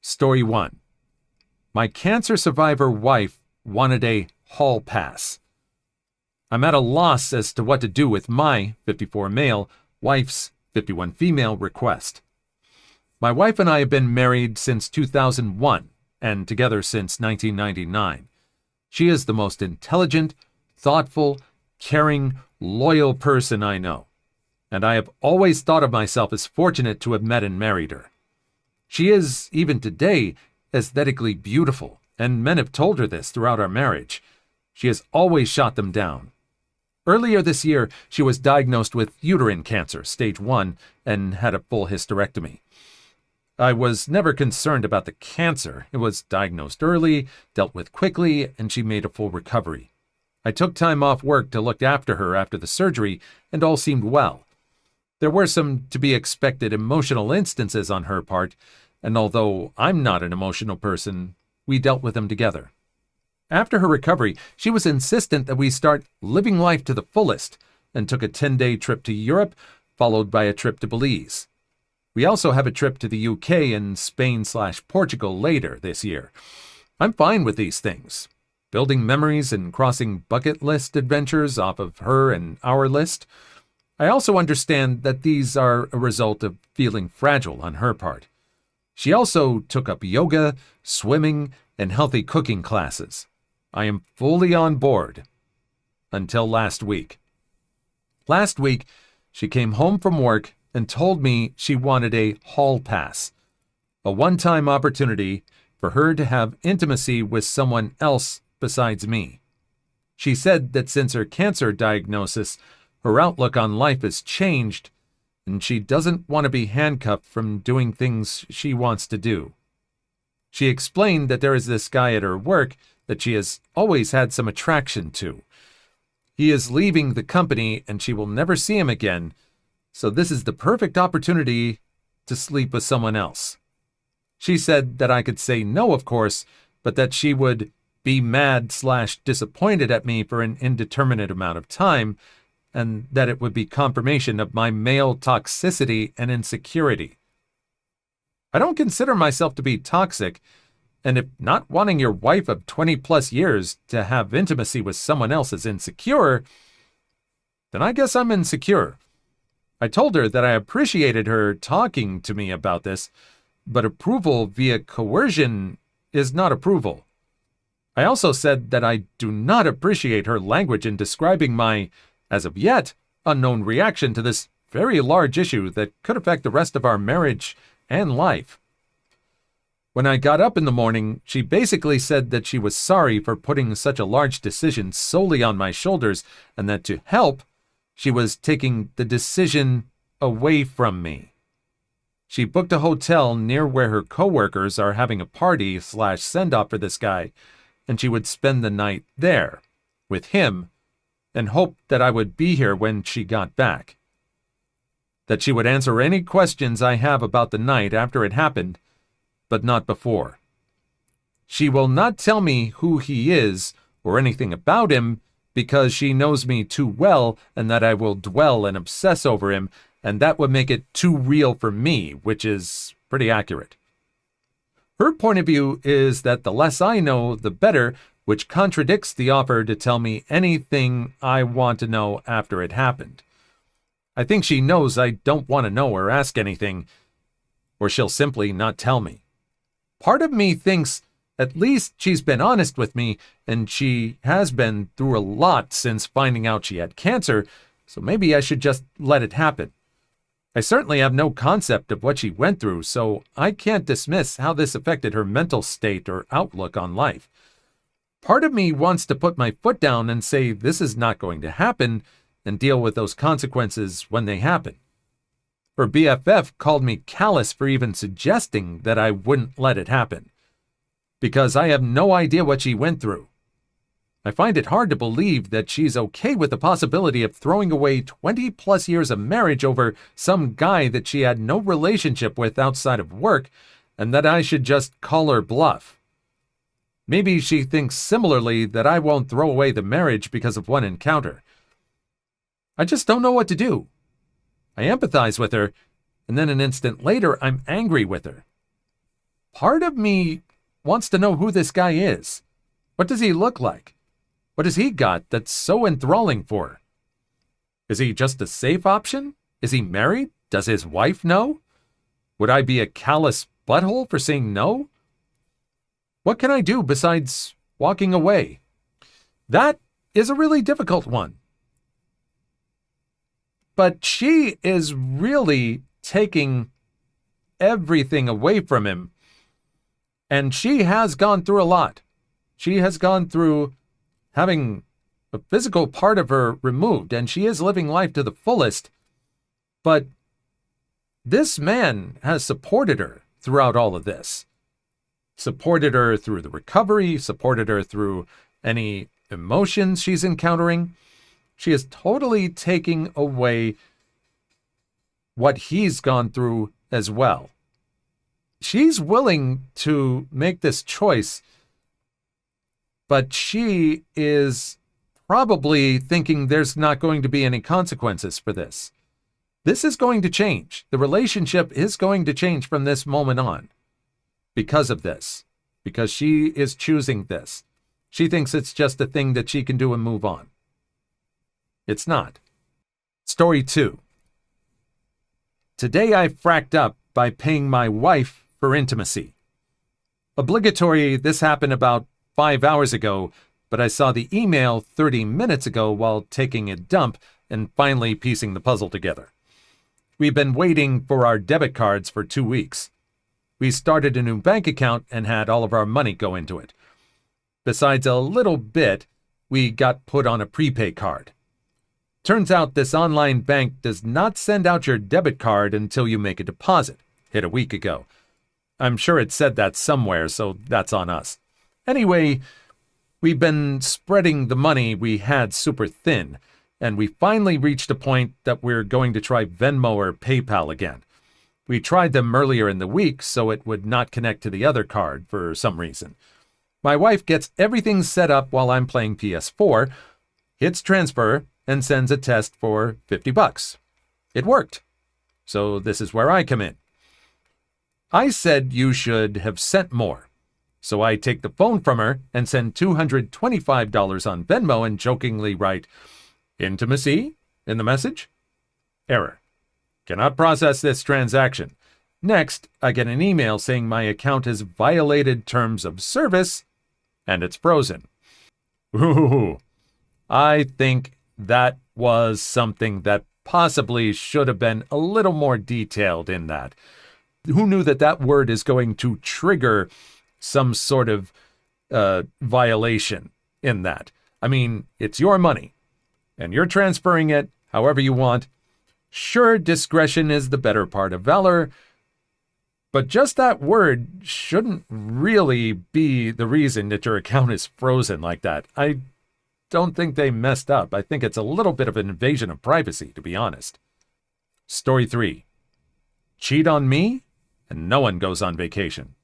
Story 1. My cancer survivor wife wanted a hall pass. I'm at a loss as to what to do with my 54 male wife's 51 female request. My wife and I have been married since 2001 and together since 1999. She is the most intelligent, thoughtful, caring, loyal person I know, and I have always thought of myself as fortunate to have met and married her. She is, even today, aesthetically beautiful, and men have told her this throughout our marriage. She has always shot them down. Earlier this year, she was diagnosed with uterine cancer, stage 1, and had a full hysterectomy. I was never concerned about the cancer. It was diagnosed early, dealt with quickly, and she made a full recovery. I took time off work to look after her after the surgery, and all seemed well. There were some to-be-expected emotional instances on her part, and although I'm not an emotional person, we dealt with them together. After her recovery, she was insistent that we start living life to the fullest, and took a 10-day trip to Europe, followed by a trip to Belize. We also have a trip to the UK and Spain/Portugal later this year. I'm fine with these things. Building memories and crossing bucket list adventures off of her and our list. I also understand that these are a result of feeling fragile on her part. She also took up yoga, swimming, and healthy cooking classes. I am fully on board. Until last week. Last week, she came home from work and told me she wanted a hall pass, a one-time opportunity for her to have intimacy with someone else besides me. She said that since her cancer diagnosis, her outlook on life has changed, and she doesn't want to be handcuffed from doing things she wants to do. She explained that there is this guy at her work that she has always had some attraction to. He is leaving the company and she will never see him again, so this is the perfect opportunity to sleep with someone else. She said that I could say no, of course, but that she would be mad/disappointed at me for an indeterminate amount of time, and that it would be confirmation of my male toxicity and insecurity. I don't consider myself to be toxic, and if not wanting your wife of 20-plus years to have intimacy with someone else is insecure, then I guess I'm insecure. I told her that I appreciated her talking to me about this, but approval via coercion is not approval. I also said that I do not appreciate her language in describing my, as of yet, unknown reaction to this very large issue that could affect the rest of our marriage and life. When I got up in the morning, she basically said that she was sorry for putting such a large decision solely on my shoulders, and that to help, she was taking the decision away from me. She booked a hotel near where her coworkers are having a party/send-off for this guy, and she would spend the night there, with him, and hoped that I would be here when she got back. That she would answer any questions I have about the night after it happened, but not before. She will not tell me who he is or anything about him because she knows me too well and that I will dwell and obsess over him, and that would make it too real for me, which is pretty accurate. Her point of view is that the less I know, the better, which contradicts the offer to tell me anything I want to know after it happened. I think she knows I don't want to know or ask anything, or she'll simply not tell me. Part of me thinks at least she's been honest with me, and she has been through a lot since finding out she had cancer, so maybe I should just let it happen. I certainly have no concept of what she went through, so I can't dismiss how this affected her mental state or outlook on life. Part of me wants to put my foot down and say this is not going to happen and deal with those consequences when they happen. Her BFF called me callous for even suggesting that I wouldn't let it happen, because I have no idea what she went through. I find it hard to believe that she's okay with the possibility of throwing away 20-plus years of marriage over some guy that she had no relationship with outside of work, and that I should just call her bluff. Maybe she thinks similarly that I won't throw away the marriage because of one encounter. I just don't know what to do. I empathize with her, and then an instant later I'm angry with her. part of me wants to know who this guy is. What does he look like? What has he got that's so enthralling for her? Is he just a safe option? Is he married? Does his wife know? Would I be a callous butthole for saying no? What can I do besides walking away? That is a really difficult one. But she is really taking everything away from him. And she has gone through a lot. She has gone through having a physical part of her removed, and she is living life to the fullest. But this man has supported her throughout all of this. Supported her through the recovery, supported her through any emotions she's encountering. She is totally taking away what he's gone through as well. She's willing to make this choice, but she is probably thinking there's not going to be any consequences for this. This is going to change. The relationship is going to change from this moment on because of this, because she is choosing this. She thinks it's just a thing that she can do and move on. It's not. Story 2. Today I fracked up by paying my wife for intimacy. Obligatory, this happened about 5 hours ago, but I saw the email 30 minutes ago while taking a dump and finally piecing the puzzle together. We've been waiting for our debit cards for 2 weeks. We started a new bank account and had all of our money go into it. Besides a little bit, we got put on a prepaid card. Turns out this online bank does not send out your debit card until you make a deposit. Hit a week ago. I'm sure it said that somewhere, so that's on us. Anyway, we've been spreading the money we had super thin, and we finally reached a point that we're going to try Venmo or PayPal again. We tried them earlier in the week, so it would not connect to the other card for some reason. My wife gets everything set up while I'm playing PS4, hits transfer, and sends a test for $50. It worked. So this is where I come in. I said you should have sent more. So I take the phone from her and send $225 on Venmo and jokingly write, "Intimacy?" in the message. Error. Cannot process this transaction. Next, I get an email saying my account has violated terms of service and it's frozen. Ooh, I think that was something that possibly should have been a little more detailed in that. Who knew that that word is going to trigger some sort of violation in that? I mean, it's your money, and you're transferring it however you want. Sure, discretion is the better part of valor, but just that word shouldn't really be the reason that your account is frozen like that. I don't think they messed up. I think it's a little bit of an invasion of privacy, to be honest. Story 3. Cheat on me, and no one goes on vacation.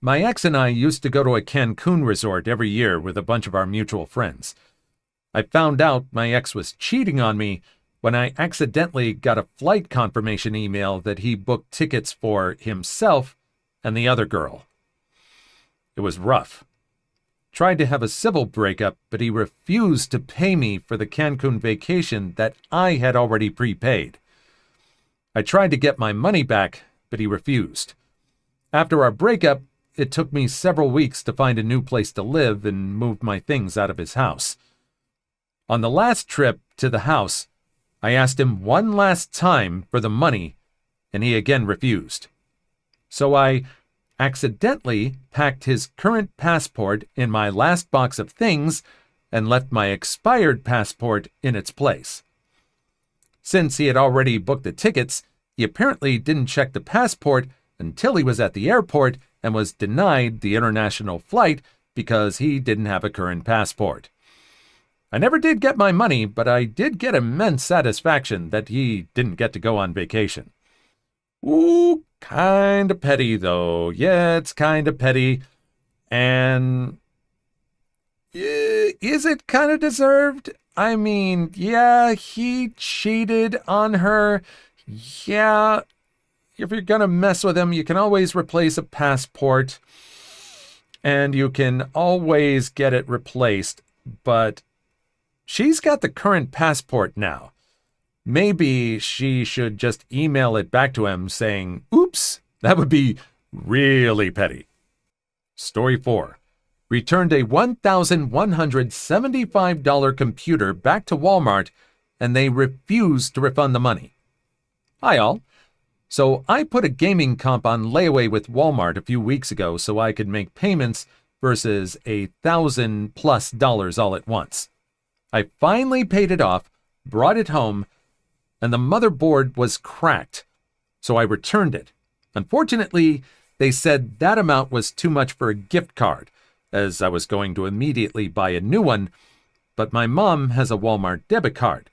My ex and I used to go to a Cancun resort every year with a bunch of our mutual friends. I found out my ex was cheating on me when I accidentally got a flight confirmation email that he booked tickets for himself and the other girl. It was rough. Tried to have a civil breakup, but he refused to pay me for the Cancun vacation that I had already prepaid. I tried to get my money back, but he refused. After our breakup, it took me several weeks to find a new place to live and move my things out of his house. On the last trip to the house, I asked him one last time for the money, and he again refused. So I accidentally packed his current passport in my last box of things and left my expired passport in its place. Since he had already booked the tickets, he apparently didn't check the passport until he was at the airport and was denied the international flight because he didn't have a current passport. I never did get my money, but I did get immense satisfaction that he didn't get to go on vacation. Ooh, kinda petty, though. Yeah, it's kinda petty. And is it kinda deserved? I mean, yeah, he cheated on her. Yeah, if you're going to mess with them, you can always replace a passport and you can always get it replaced. But she's got the current passport now. Maybe she should just email it back to him saying, oops, that would be really petty. Story 4. Returned a $1,175 computer back to Walmart and they refused to refund the money. Hi all. So I put a gaming comp on layaway with Walmart a few weeks ago so I could make payments versus $1,000+ all at once. I finally paid it off, brought it home, and the motherboard was cracked, so I returned it. Unfortunately, they said that amount was too much for a gift card, as I was going to immediately buy a new one, but my mom has a Walmart debit card.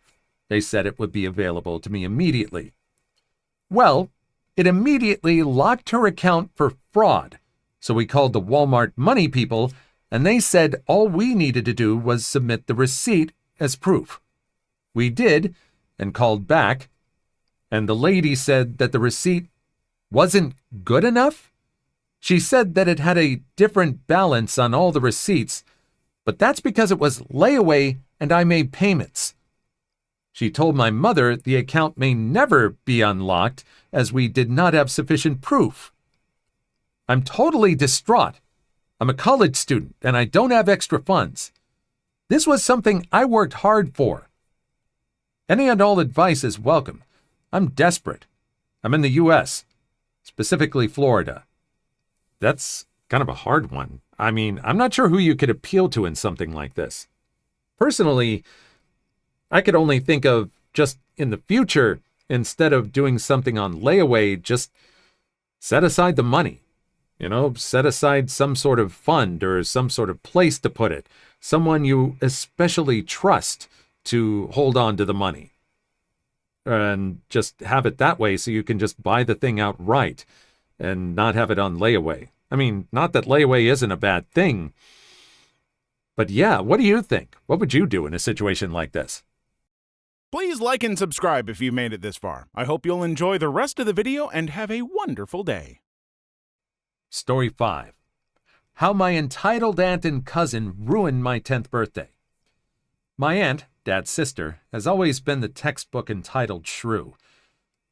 They said it would be available to me immediately. Well, it immediately locked her account for fraud, so we called the Walmart money people, and they said all we needed to do was submit the receipt as proof. We did, and called back, and the lady said that the receipt wasn't good enough. She said that it had a different balance on all the receipts, but that's because it was layaway and I made payments. She told my mother the account may never be unlocked as we did not have sufficient proof. I'm totally distraught. I'm a college student and I don't have extra funds. This was something I worked hard for. Any and all advice is welcome. I'm desperate. I'm in the U.S., specifically Florida. That's kind of a hard one. I mean, I'm not sure who you could appeal to in something like this. Personally, I could only think of just in the future, instead of doing something on layaway, just set aside the money. Set aside some sort of fund or some sort of place to put it. Someone you especially trust to hold on to the money. And just have it that way so you can just buy the thing outright and not have it on layaway. I mean, not that layaway isn't a bad thing. But yeah, what do you think? What would you do in a situation like this? Please like and subscribe if you made it this far. I hope you'll enjoy the rest of the video and have a wonderful day. Story 5. How my entitled aunt and cousin ruined my 10th birthday. My aunt, Dad's sister, has always been the textbook entitled shrew.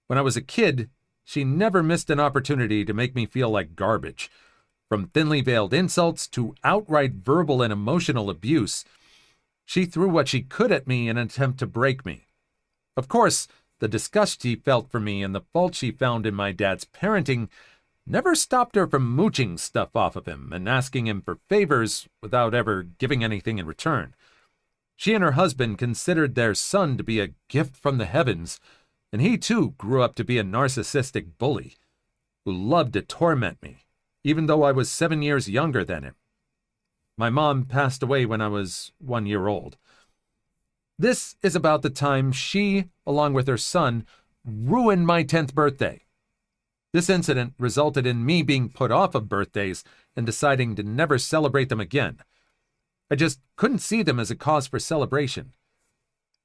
When I was a kid, she never missed an opportunity to make me feel like garbage. From thinly veiled insults to outright verbal and emotional abuse, she threw what she could at me in an attempt to break me. Of course, the disgust she felt for me and the fault she found in my dad's parenting never stopped her from mooching stuff off of him and asking him for favors without ever giving anything in return. She and her husband considered their son to be a gift from the heavens, and he too grew up to be a narcissistic bully who loved to torment me, even though I was 7 years younger than him. My mom passed away when I was 1 year old. This is about the time she, along with her son, ruined my 10th birthday. This incident resulted in me being put off of birthdays and deciding to never celebrate them again. I just couldn't see them as a cause for celebration.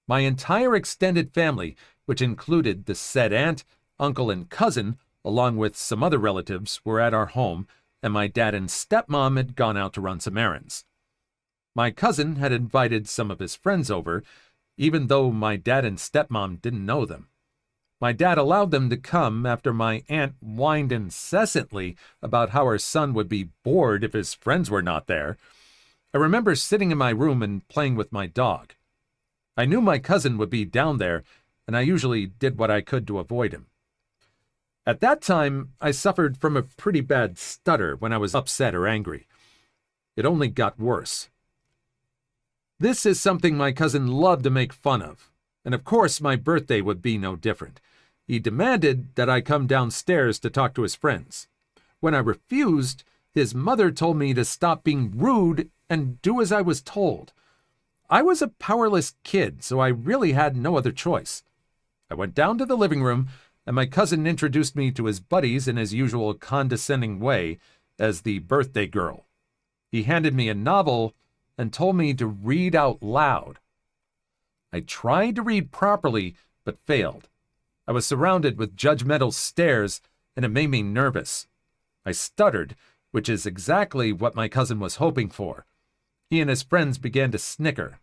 My entire extended family, which included the said aunt, uncle, and cousin, along with some other relatives, were at our home, and my dad and stepmom had gone out to run some errands. My cousin had invited some of his friends over, even though my dad and stepmom didn't know them. My dad allowed them to come after my aunt whined incessantly about how her son would be bored if his friends were not there. I remember sitting in my room and playing with my dog. I knew my cousin would be down there, and I usually did what I could to avoid him. At that time, I suffered from a pretty bad stutter when I was upset or angry. It only got worse. This is something my cousin loved to make fun of, and of course my birthday would be no different. He demanded that I come downstairs to talk to his friends. When I refused, his mother told me to stop being rude and do as I was told. I was a powerless kid, so I really had no other choice. I went down to the living room, and my cousin introduced me to his buddies in his usual condescending way as the birthday girl. He handed me a novel and told me to read out loud. I tried to read properly, but failed. I was surrounded with judgmental stares, and it made me nervous. I stuttered, which is exactly what my cousin was hoping for. He and his friends began to snicker.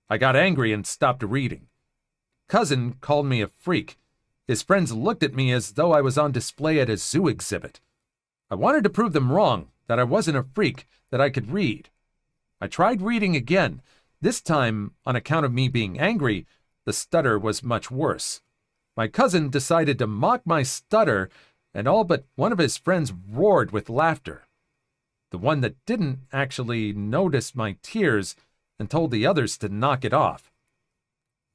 I got angry and stopped reading. Cousin called me a freak. His friends looked at me as though I was on display at a zoo exhibit. I wanted to prove them wrong, that I wasn't a freak, that I could read. I tried reading again. This time, on account of me being angry, the stutter was much worse. My cousin decided to mock my stutter, and all but one of his friends roared with laughter. The one that didn't actually notice my tears and told the others to knock it off.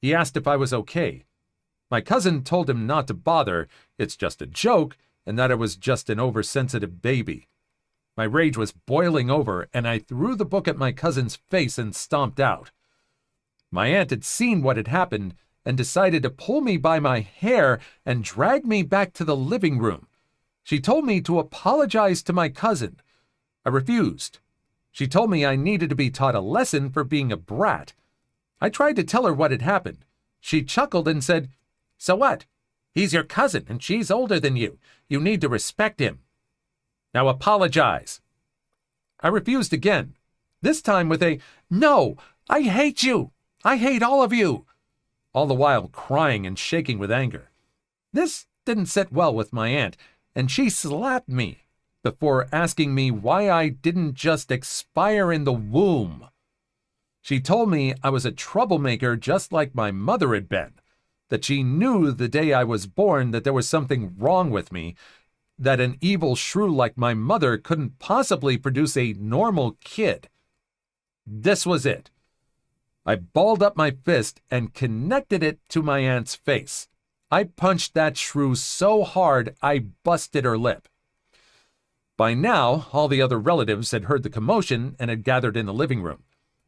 He asked if I was okay. My cousin told him not to bother, it's just a joke, and that I was just an oversensitive baby. My rage was boiling over, and I threw the book at my cousin's face and stomped out. My aunt had seen what had happened and decided to pull me by my hair and drag me back to the living room. She told me to apologize to my cousin. I refused. She told me I needed to be taught a lesson for being a brat. I tried to tell her what had happened. She chuckled and said, "So what? He's your cousin and she's older than you. You need to respect him. Now apologize." I refused again, this time with a, "No, I hate you. I hate all of you," all the while crying and shaking with anger. This didn't sit well with my aunt, and she slapped me before asking me why I didn't just expire in the womb. She told me I was a troublemaker just like my mother had been, that she knew the day I was born that there was something wrong with me, that an evil shrew like my mother couldn't possibly produce a normal kid. This was it. I balled up my fist and connected it to my aunt's face. I punched that shrew so hard I busted her lip. By now, all the other relatives had heard the commotion and had gathered in the living room.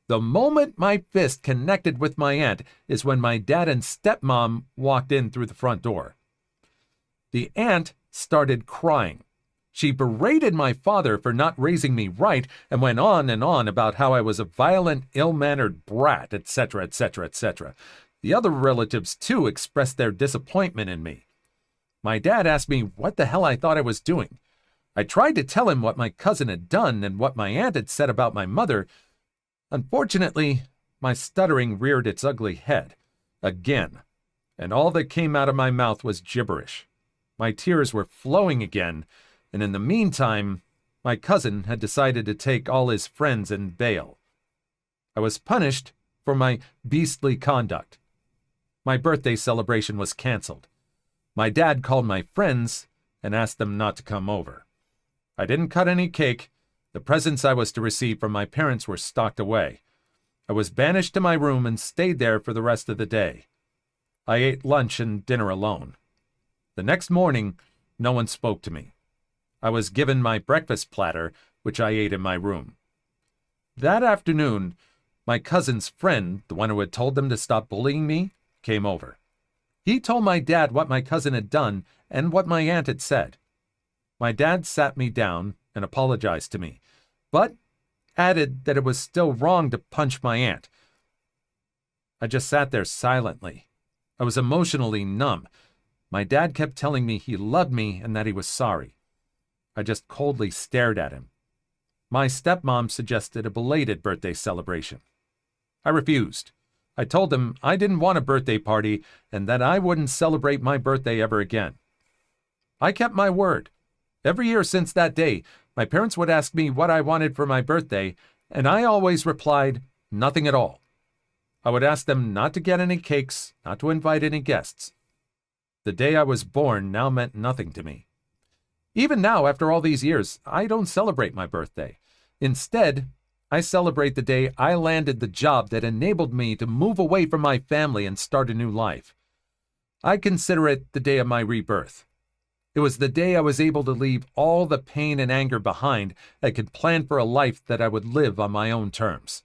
The moment my fist connected with my aunt is when my dad and stepmom walked in through the front door. The aunt started crying. She berated my father for not raising me right and went on and on about how I was a violent, ill-mannered brat, etc., etc., etc. The other relatives, too, expressed their disappointment in me. My dad asked me what the hell I thought I was doing. I tried to tell him what my cousin had done and what my aunt had said about my mother. Unfortunately, my stuttering reared its ugly head again, and all that came out of my mouth was gibberish. My tears were flowing again, and in the meantime, my cousin had decided to take all his friends and bail. I was punished for my beastly conduct. My birthday celebration was canceled. My dad called my friends and asked them not to come over. I didn't cut any cake. The presents I was to receive from my parents were stocked away. I was banished to my room and stayed there for the rest of the day. I ate lunch and dinner alone. The next morning, no one spoke to me. I was given my breakfast platter, which I ate in my room. That afternoon, my cousin's friend, the one who had told them to stop bullying me, came over. He told my dad what my cousin had done and what my aunt had said. My dad sat me down and apologized to me, but added that it was still wrong to punch my aunt. I just sat there silently. I was emotionally numb. My dad kept telling me he loved me and that he was sorry. I just coldly stared at him. My stepmom suggested a belated birthday celebration. I refused. I told him I didn't want a birthday party and that I wouldn't celebrate my birthday ever again. I kept my word. Every year since that day, my parents would ask me what I wanted for my birthday, and I always replied, nothing at all. I would ask them not to get any cakes, not to invite any guests. The day I was born now meant nothing to me. Even now, after all these years, I don't celebrate my birthday. Instead, I celebrate the day I landed the job that enabled me to move away from my family and start a new life. I consider it the day of my rebirth. It was the day I was able to leave all the pain and anger behind and could plan for a life that I would live on my own terms.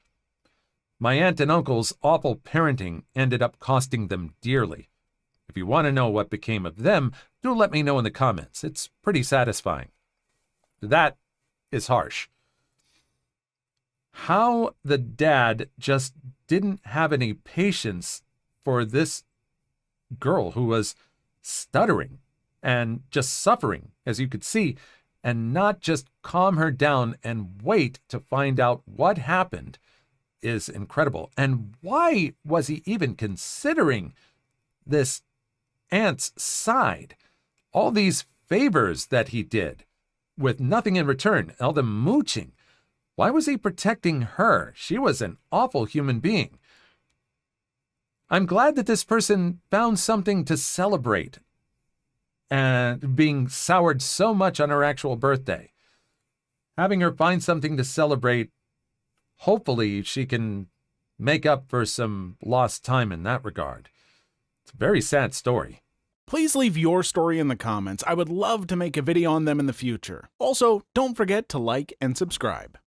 My aunt and uncle's awful parenting ended up costing them dearly. If you want to know what became of them, do let me know in the comments. It's pretty satisfying. That is harsh. How the dad just didn't have any patience for this girl who was stuttering and just suffering, as you could see, and not just calm her down and wait to find out what happened is incredible. And why was he even considering this aunt's side? All these favors that he did with nothing in return, all the mooching. Why was he protecting her? She was an awful human being. I'm glad that this person found something to celebrate and being soured so much on her actual birthday. Having her find something to celebrate, hopefully she can make up for some lost time in that regard. It's a very sad story. Please leave your story in the comments. I would love to make a video on them in the future. Also, don't forget to like and subscribe.